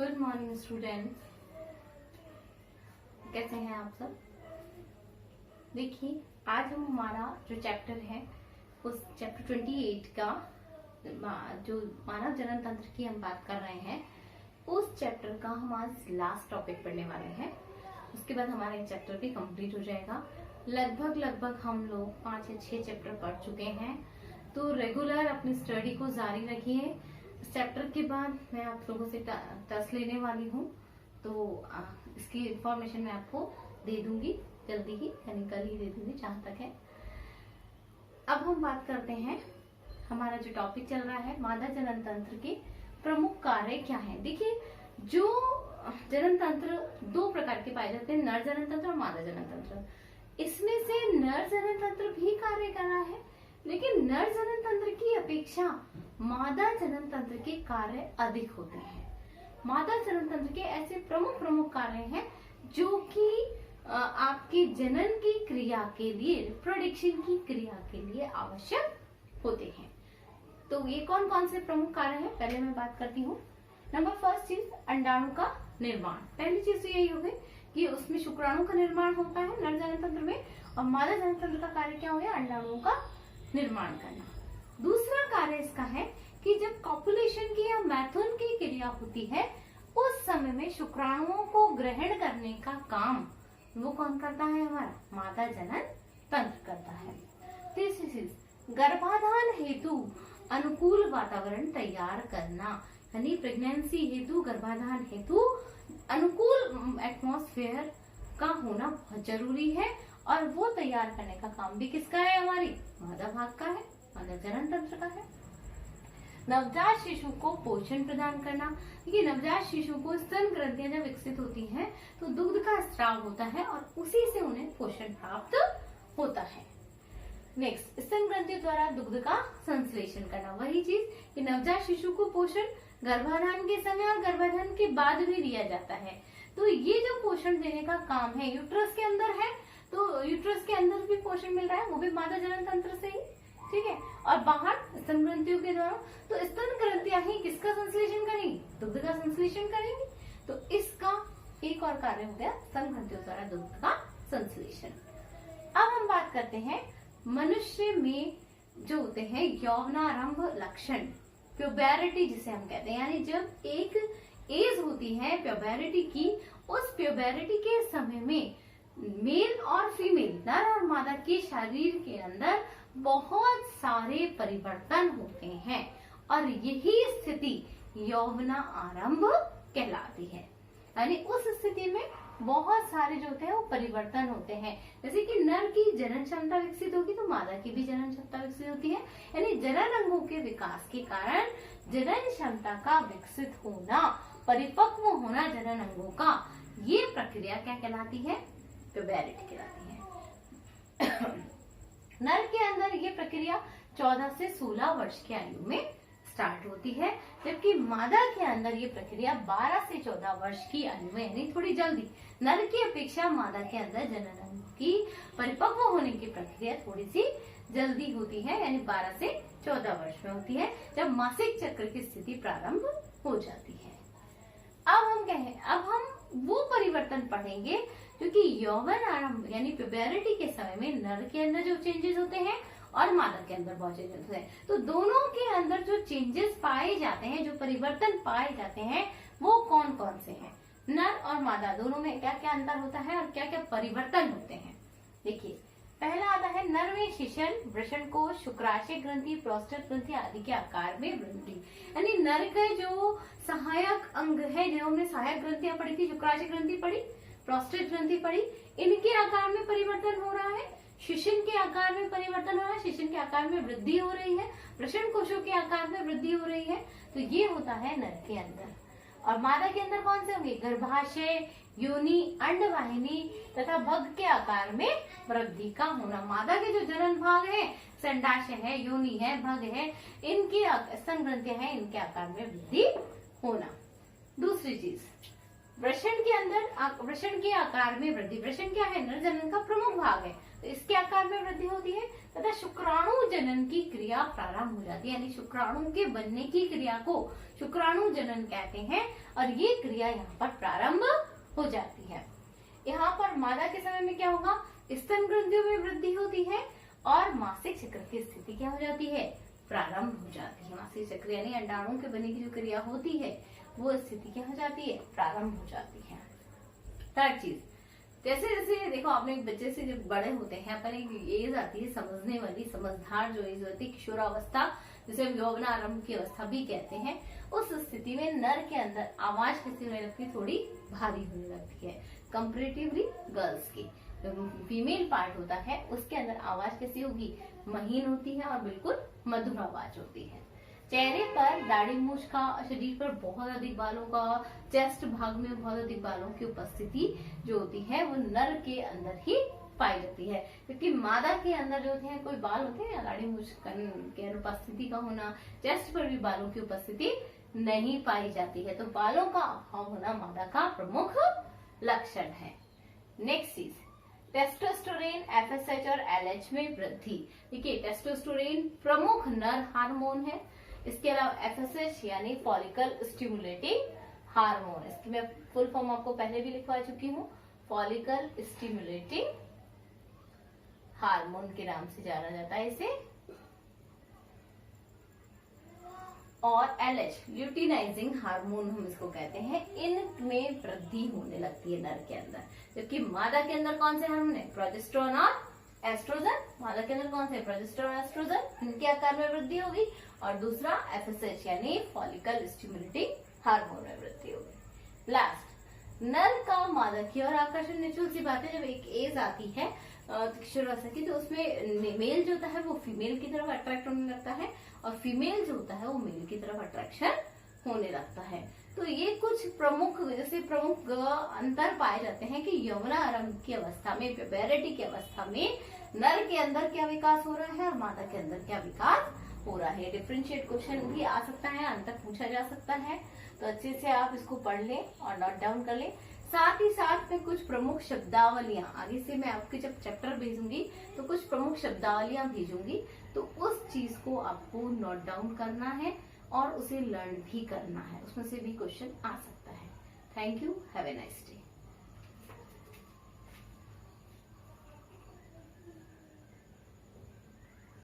Good morning students, कैसे हैं आप सब। देखिए, आज हम हमारा जो चैप्टर है उस चैप्टर 28 का जो मानव जनन तंत्र की हम बात कर रहे हैं, उस चैप्टर का हम आज लास्ट टॉपिक पढ़ने वाले हैं। उसके बाद हमारा ये चैप्टर भी कंप्लीट हो जाएगा। लगभग हम लोग 5 या 6 चैप्टर पढ़ चुके हैं, तो रेगुलर अपनी स्टडी को जारी रखिए। इस चैप्टर के बाद मैं आप लोगों से टेस्ट लेने वाली हूँ, तो इसकी इंफॉर्मेशन मैं आपको दे दूंगी जल्दी ही, यानी कल ही दे दूंगी जहां तक है। अब हम बात करते हैं, हमारा जो टॉपिक चल रहा है मादा जनन तंत्र के प्रमुख कार्य क्या है। देखिए, जो जनन तंत्र 2 प्रकार के पाए जाते हैं, नर जनन तंत्र और मादा जनन तंत्र। इसमें से नर जनन तंत्र भी कार्य कर रहा है, लेकिन नर जनन तंत्र की अपेक्षा मादा जनन तंत्र के कार्य अधिक होते हैं। मादा जनन तंत्र के ऐसे प्रमुख कार्य हैं जो कि आपके जनन की क्रिया के लिए, रिप्रोडक्शन की क्रिया के लिए आवश्यक होते हैं। तो ये कौन कौन से प्रमुख कार्य हैं, पहले मैं बात करती हूँ। नंबर फर्स्ट चीज, अंडाणु का निर्माण। पहली चीज तो यही हो गई कि उसमें शुक्राणु का निर्माण होता है नर जनन तंत्र में, और मादा जनन तंत्र का कार्य क्या हो गया, अंडाणुओं का निर्माण करना। दूसरा कार्य इसका है कि जब कॉपुलेशन की या मैथुन की क्रिया होती है, उस समय में शुक्राणुओं को ग्रहण करने का काम वो कौन करता है, हमारा मादा जनन तंत्र करता है। तीसरी चीज, गर्भाधान हेतु अनुकूल वातावरण तैयार करना, यानी प्रेगनेंसी हेतु, गर्भाधान हेतु अनुकूल एटमॉस्फेयर का होना बहुत जरूरी है, और वो तैयार करने का काम भी किसका है, हमारी मादा भाग का है, मादा जनन तंत्र का है। नवजात शिशु को पोषण प्रदान करना। देखिए, नवजात शिशु को स्तन ग्रंथियां जब विकसित होती हैं तो दुग्ध का स्राव होता है और उसी से उन्हें पोषण प्राप्त होता है। नेक्स्ट, स्तन ग्रंथियों द्वारा दुग्ध का संश्लेषण करना। वही चीज कि नवजात शिशु को पोषण गर्भाधान के समय और गर्भाधान के बाद भी दिया जाता है। तो ये जो पोषण देने का काम है, यूट्रस के अंदर है, तो यूट्रस के अंदर भी पोषण मिल रहा है, वो भी मादा जनन तंत्र से ही, ठीक है। और बाहर स्तन ग्रंथियों के द्वारा, तो स्तन ग्रंथियां ही किसका संश्लेषण करेंगी, दुग्ध का संश्लेषण करेंगी। तो इसका एक और कार्य हो गया स्तन ग्रंथियों द्वारा दुग्ध का संश्लेषण। अब हम बात करते हैं मनुष्य में जो होते हैं यौवनारंभ लक्षण, प्यूबेरिटी जिसे हम कहते हैं, यानी जब एक एज होती है प्यूबेरिटी की, उस प्यूबेरिटी के समय में मेल और फीमेल, नर और मादा के शरीर के अंदर बहुत सारे परिवर्तन होते हैं, और यही स्थिति यौवना आरंभ कहलाती है। यानी उस स्थिति में बहुत सारे जो होते हैं वो परिवर्तन होते हैं। जैसे कि नर की जनन क्षमता विकसित होगी तो मादा की भी जनन क्षमता विकसित होती है, यानी जनन अंगों के विकास के कारण जनन क्षमता का विकसित होना, परिपक्व होना जनन अंगों का, ये प्रक्रिया क्या कहलाती है, प्यूबेरिटी कहलाती है। नर के अंदर ये प्रक्रिया 14 से 16 वर्ष की आयु में स्टार्ट होती है, जबकि मादा के अंदर ये प्रक्रिया 12 से 14 वर्ष की आयु में, यानी थोड़ी जल्दी, नर की अपेक्षा मादा के अंदर जनन अंग की परिपक्व होने की प्रक्रिया थोड़ी सी जल्दी होती है, यानी 12 से 14 वर्ष में होती है, जब मासिक चक्र की स्थिति प्रारंभ हो जाती है। अब हम वो परिवर्तन पढ़ेंगे क्योंकि यौवन आरंभ यानी प्यूबेरिटी के समय में नर के अंदर जो चेंजेस होते हैं और मादा के अंदर बहुत चेंजेस होते हैं, तो दोनों के अंदर जो चेंजेस पाए जाते हैं, जो परिवर्तन पाए जाते हैं, वो कौन कौन से हैं, नर और मादा दोनों में क्या क्या अंतर होता है और क्या क्या परिवर्तन होते हैं। देखिए, पहला आता है नर में शिशन, वृषण कोश, शुक्राशय ग्रंथि, प्रोस्टेट ग्रंथि आदि के आकार में वृद्धि। यानी नर के जो सहायक अंग है, जो हमने सहायक ग्रंथियां पढ़ी थी, शुक्राशय ग्रंथि पढ़ी, प्रोस्टेट ग्रंथि पढ़ी, इनके आकार में परिवर्तन हो रहा है, शिशन के आकार में परिवर्तन हो रहा है, शिशन के आकार में वृद्धि हो रही है, वृषण कोशों के आकार में वृद्धि हो रही है। तो ये होता है नर के अंदर। और मादा के अंदर कौन से होंगे, गर्भाशय, योनि, अंडवाहिनी तथा भग के आकार में वृद्धि का होना। मादा के जो जनन भाग है, संडाशय है, योनि है, भग है, इनकी स्तन ग्रंथियां हैं, इनके आकार में वृद्धि होना। दूसरी चीज, वृषण के अंदर वृषण के आकार में वृद्धि। वृषण क्या है, नर जनन का प्रमुख भाग है, तो इसके आकार में वृद्धि होती है, तथा शुक्राणु जनन की क्रिया प्रारंभ हो जाती है, यानी शुक्राणु के बनने की क्रिया को शुक्राणु जनन कहते हैं और ये क्रिया यहाँ पर प्रारंभ हो जाती है। यहाँ पर मादा के समय में क्या होगा, स्तन ग्रंथियों में वृद्धि होती है और मासिक चक्र की स्थिति क्या हो जाती है, प्रारंभ हो जाती है। मासिक चक्र यानी अंडाणु के बनने की जो क्रिया होती है वो स्थिति क्या हो जाती है, प्रारंभ हो जाती है। थर्ड चीज, जैसे जैसे देखो आपने एक बच्चे से जब बड़े होते हैं अपन एक एज आती है समझने वाली, समझदार जो एज होती है, किशोरावस्था जिसे हम यौवनारंभ की अवस्था भी कहते हैं, उस स्थिति में नर के अंदर आवाज कैसी होने लगती है, थोड़ी भारी होने लगती है कंपेरेटिवली गर्ल्स की। जो फीमेल पार्ट होता है उसके अंदर आवाज कैसी होगी, महीन होती है और बिल्कुल मधुर आवाज होती है। चेहरे पर दाढ़ी मूछ का, शरीर पर बहुत अधिक बालों का, चेस्ट भाग में बहुत अधिक बालों की उपस्थिति जो होती है वो नर के अंदर ही पाई जाती है, क्योंकि मादा के अंदर जो होते हैं कोई बाल होते हैं, दाढ़ी मूछ के अनुपस्थिति का होना, चेस्ट पर भी बालों की उपस्थिति नहीं पाई जाती है, तो बालों का अभाव होना मादा का प्रमुख लक्षण है। नेक्स्ट चीज, टेस्टोस्टेरोन, एफएसएच और एलएच में वृद्धि। देखिए टेस्टोस्टेरोन प्रमुख नर हार्मोन है, इसके अलावा एफएसएच यानी फॉलिकल स्टिमुलेटिंग हार्मोन, इसकी मैं फुल फॉर्म आपको पहले भी लिखवा चुकी हूँ, फॉलिकल स्टिमुलेटिंग हार्मोन के नाम से जाना जाता है इसे। और एलएच ल्यूटिनाइजिंग हार्मोन हम इसको कहते हैं, इनमें वृद्धि होने लगती है नर के अंदर, जबकि मादा के अंदर कौन से हार्मोन है, प्रोजेस्टेरोन और एस्ट्रोजन। मादा के अंदर कौन से, प्रोजेस्टेरोन और एस्ट्रोजन, इनके आकार में वृद्धि होगी, और दूसरा एफएसएच यानी फॉलिकल स्टिमुलेटिंग हार्मोन में वृद्धि होगी। लास्ट, नर का मादा की ओर आकर्षण। नेचुरल सी बात है, जब एक एज आती है किशोरावस्था की, तो उसमें मेल जो होता है वो फीमेल की तरफ अट्रैक्ट होने लगता है और फीमेल जो होता है वो मेल की तरफ अट्रैक्शन होने लगता है। तो ये कुछ प्रमुख अंतर पाए जाते हैं कि यौवनारंभ की अवस्था में, प्यूबरिटी की अवस्था में नर के अंदर क्या विकास हो रहा है और मादा के अंदर क्या विकास हो रहा है। डिफरेंशिएट क्वेश्चन भी आ सकता है, अंतर पूछा जा सकता है, तो अच्छे से आप इसको पढ़ लें और नोट डाउन कर लें। साथ ही साथ में कुछ प्रमुख शब्दावलियां, आगे से मैं आपके जब चैप्टर भेजूंगी तो कुछ प्रमुख शब्दावलियां भेजूंगी, तो उस चीज को आपको नोट डाउन करना है और उसे लर्न भी करना है, उसमें से भी क्वेश्चन आ सकता है। Thank you, have a nice day.